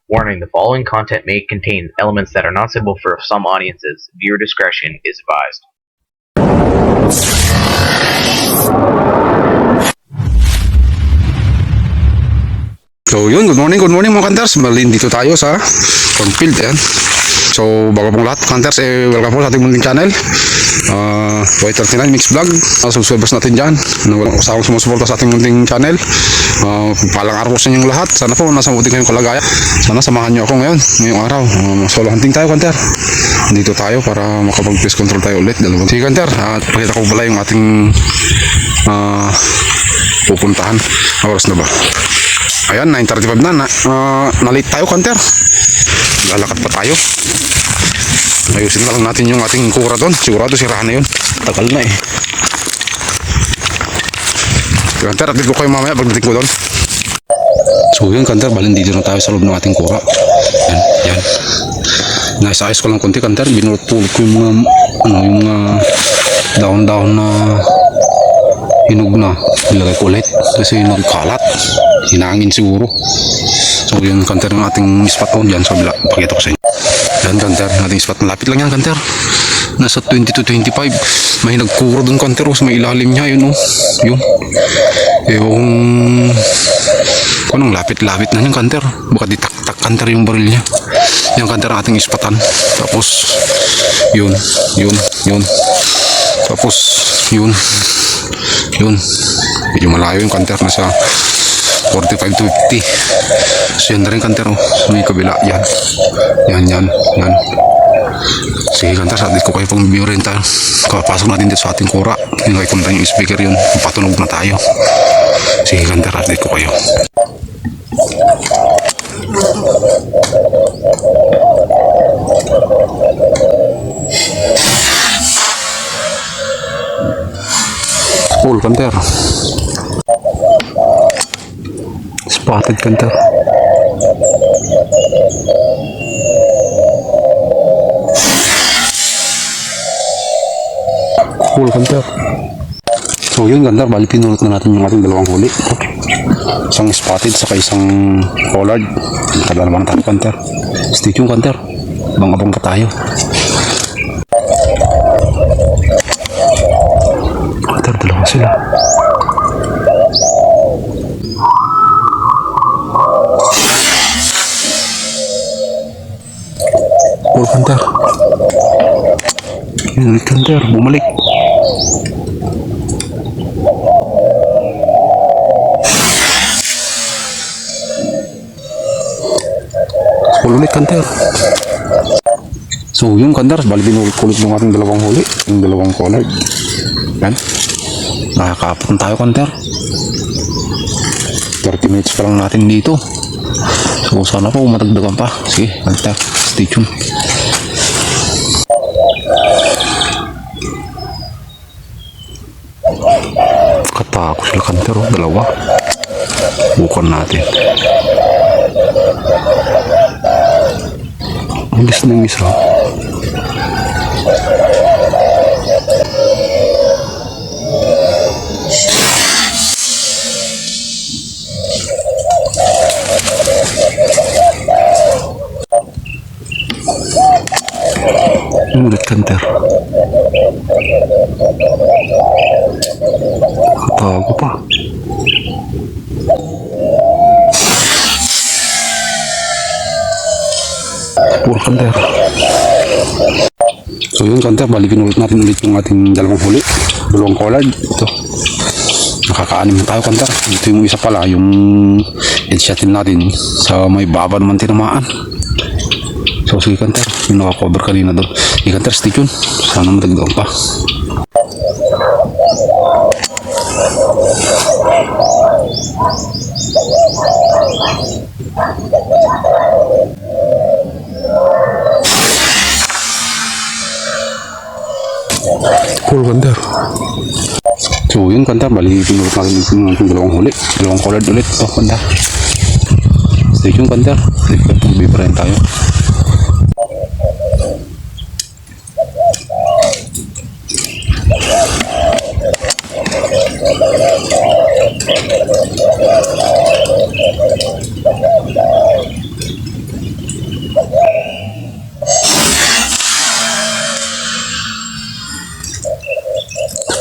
Warning: the following content may contain elements that are not suitable for some audiences. Viewer discretion is advised. So yun, good morning mga Kanters. Bali dito tayo sa cornfield, yan. So bago pong lahat, Kanters, welcome po sa ating munting channel, Y39 Mix Vlog. Subscribers natin dyan na walang usahang sumusuporta sa ating munting channel. Palang araw po sa inyong lahat. Sana po nasa muting kayong kalagayan. Sana samahan nyo ako ngayong araw. Solo hunting tayo, Kanter. Dito tayo para makapag-pest control tayo ulit. Sige, Kanter, at pakita ko pala yung ating pupuntahan. Oras na ba? Ayan, 9:35 na. Na-late tayo, Kanter. Lalakad pa tayo. Ayusin na lang natin yung ating kura doon. Sigurado sirahan na yun. Tagal na eh. Kanter, update ko kayo mamaya pagdating ko doon. So yun, Kanter, balin dito na tayo sa loob ng ating kura. Yan. Naisayos ko lang konti, Kanter. Binulot-pulot ko yung mga daon-daon na hinog na. Ilagay ko ulit kasi nagkalat. Hinangin siguro. So yun, Kanter, ng ating spot on dyan. So pakita ko sa inyo. Yan, Kanter, ating spot. Malapit lang yan, Kanter. Nasa 20 to 25. May nagkuro dun, Kanter. Sa may ilalim niya, yun. Yun. Yung anong lapit-lapit na yung Kanter. Baka ditak-tak, Kanter, yung baril niya. Yan, Kanter, ating ispatan. Tapos yun. Tapos yun. Medyo malayo yung Kanter. Nasa 45 to 50. So yan na rin, Kanter. May kabila. Yan. Sige, Kanter, sa atin ko kayo pang view rin tayo. Kapasok natin dito sa ating kura. Hinagay ko na yung speaker yun. Patunog na tayo. Sige, Kanter, atin ko kayo. Full, Kanter. Spotted, Kanter. Full, Kanter. So yun, Kanter, bali pinulot na natin yung ating dalawang huli. Isang spotted saka isang collared. Kada naman tayo, Kanter. Stay tuned, Kanter. Abang-abang ka tayo. Kanter, dalawa sila. Full, Kanter. Yun ulit, Kanter. Bumalik. Full ulit, Kanter. So yung, Kanter, bali binulit-kulit yung ating dalawang huli. Yung dalawang collard. Yan. Nakakapon tayo, Kanter. 30 minutes pa lang natin dito. So sana po matagdagan pa. Sige, Kanter, stay tuned. Katako sila, Kanter, dalawa. Bukan natin. Bilis na yung isa. Ulit, Kanter. Katago pa. Puro, Kanter. So yun, Kanter, balikin ulit natin yung ating dalawang huli. Dalawang collard. Ito. Nakakaanim na tayo, Kanter. Ito yung isa pala, yung headshotin natin sa may baba naman tinamaan. So sige, Kanter, yung nakakover kanina doon. Sige, Kanter, stay tuned. Sana matagdagan pa. Full, Kanter. So yun, Kanter, bali pinulot natin yung dalawang huli. Dalawang collard ulit. Ito, Kanter. Stay tuned, Kanter. Pag-uwi pa rin tayo.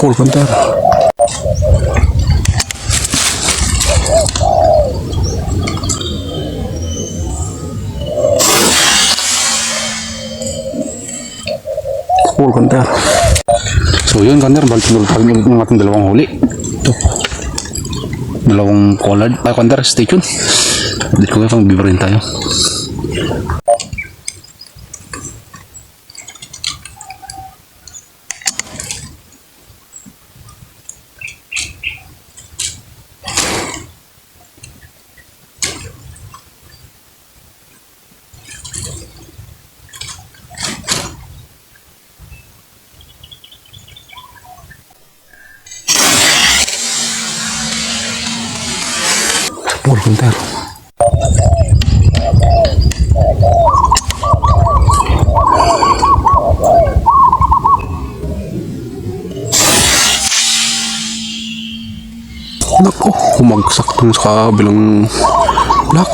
Full Kanter. Full Kanter. So yun Kanter, balik ulit ng ating dalawang huli. Ito. Dalawang collard. Kanter, stay tuned. Update ko kayo pang bibarin tayo. Full Kanter. Nako, humagsak dun sa kabilang block.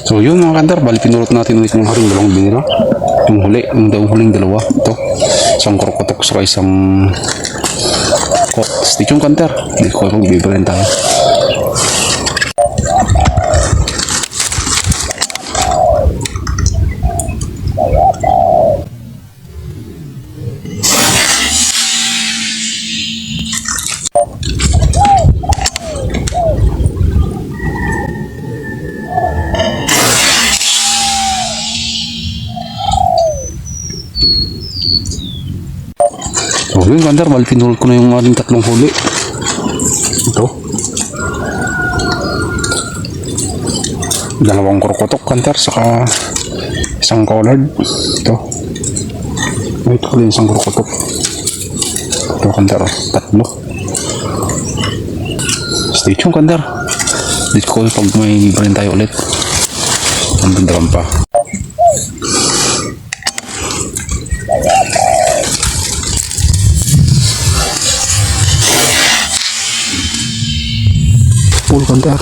So yun mga Kanter, bali pinulot natin ulit yung haring dalawang binira. Yung huli, yung huling dalawa. Ito, isang krokotok sa isang stitch yung Kanter. Hindi ko kung bibirin tayo. So yun Kanter, bali pinulot ko na yung ating tatlong huli. Ito. Dalawang krokotok Kanter, saka isang collard. Ito. Wait ko rin isang krokotok. Ito Kanter, tatlo. Stay tuned Kanter. Dito ko pag may bibarin tayo ulit. Ang bandaran pa. Full Kanter.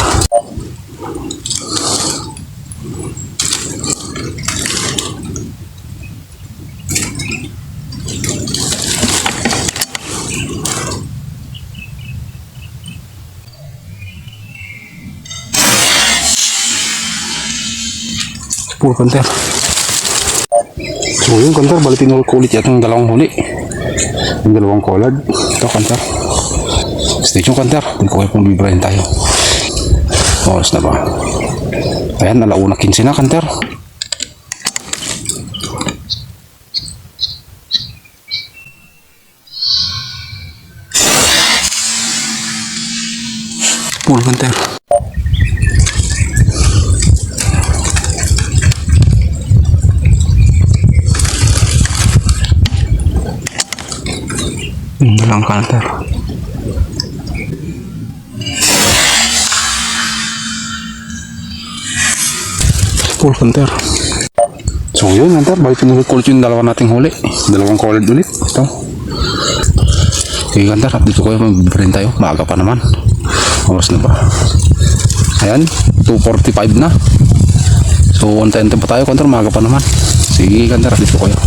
Full Kanter. So yun Kanter, bali pinulot ko ulit yung dalawang huli. Yung dalawang collard. Ito Kanter. Stay tuned Kanter, hindi ko kayo kung bibrahin tayo. Oras na ba? Ayan, alauna 15 na Kanter. Full Kanter. Dalang Kanter. Full Kanter. So yun Kanter, balik pinulot ko ulit yung dalawa nating huli. Dalawang collard ulit. Ito. Okay Kanter, update ko kayo mag-bibarin tayo. Maaga pa naman. Oras na ba? Ayan, 2:45 na. So 1:10 pa tayo Kanter, maaga pa naman. Sige Kanter, update ko kayo.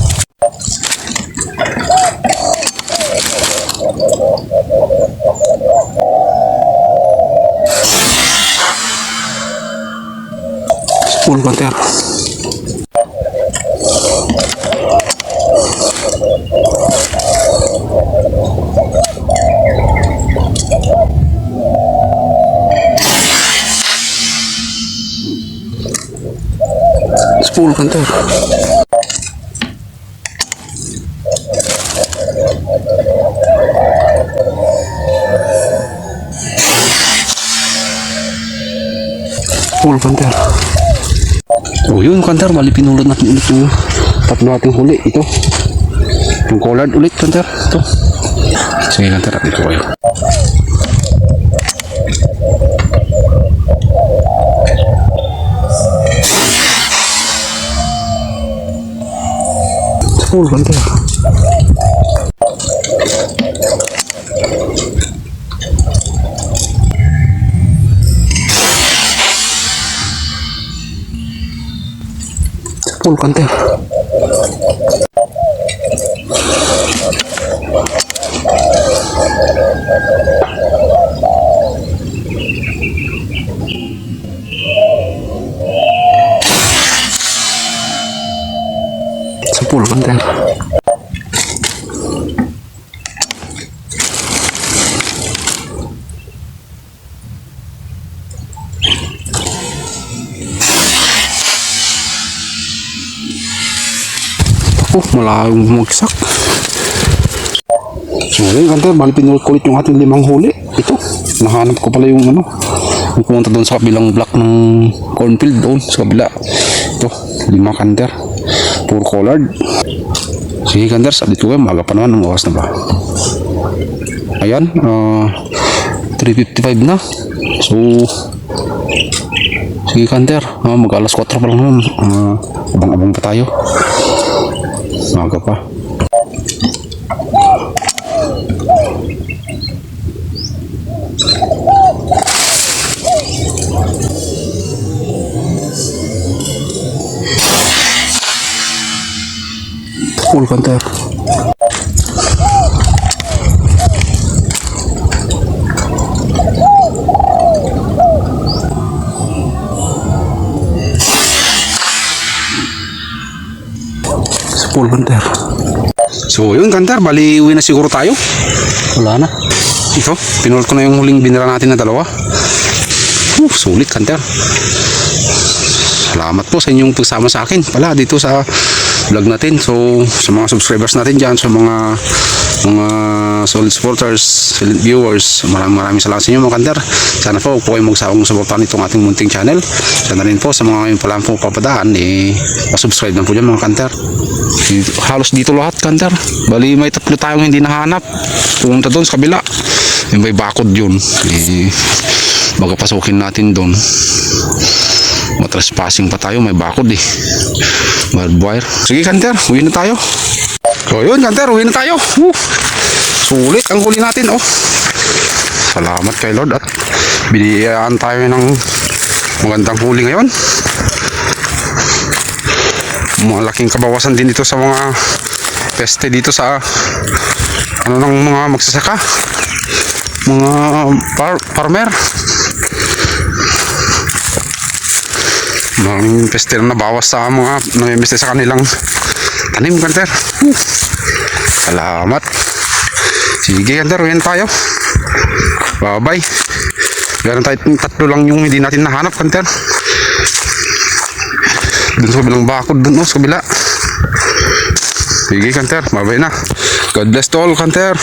Full Kanter. Full Kanter. Full Kanter. So yun Kanter, bali pinulot natin ulit yung tatlo nating huli. Ito yung collard ulit Kanter. Ito. Sige Kanter, update ko kayo. Full Kanter. Full kanter. Sa full kanter. Malayong bumagsak. So yun kanter, bali pinulot ko ulit yung ating 5 huli. Ito, nahanap ko pala yung ano, yung pumunta doon sa kabilang block ng cornfield doon sa kabila. Ito, 5 kanter, puro collard. Sige kanter, salit ko kayo, maga pa naman, ang oras na ba? Ayan, 3:55 na. So sige kanter, mag alas 4 pa lang naman, abang-abang pa tayo. Maga pa. Full kanter. Full kanter. So yun kanter, bali uwi na siguro tayo. Wala na. Ito, pinulot ko na yung huling binira natin na 2. Sulit kanter. Salamat po sa inyong pagsama sa akin pala dito sa vlog natin. So sa mga subscribers natin dyan, sa mga solid supporters, silent viewers, maraming salamat sa inyo mga kanter. Sana po po kayo magsawang suportahan itong ating munting channel. Sana rin po sa mga yung pala po papadaan, pasubscribe na po dyan mga kanter. Halos dito lahat kanter, bali may 3 tayong hindi nahanap. Pumunta doon sa kabila, yung may bakod yun, baga pasukin natin doon, matrespassing pa tayo, may bakod barbed wire. Sige kanter, uwi na tayo. So yun kanter, uwi na tayo. Sulit ang huli natin. Salamat kay Lord at biniyayaan tayo ng magandang huli ngayon. Malaking kabawasan din dito sa mga peste dito sa ng mga magsasaka, mga farmer. Maraming peste na nabawas sa mga namimiste sa kanilang tanim kanter. Salamat. Sige kanter, uwi na tayo. Bye bye. Meron tayo 3 lang yung hindi natin nahanap kanter. Dun sa kabilang bakod dun sa kabila. Sige kanter, bye bye na. God bless to all kanter.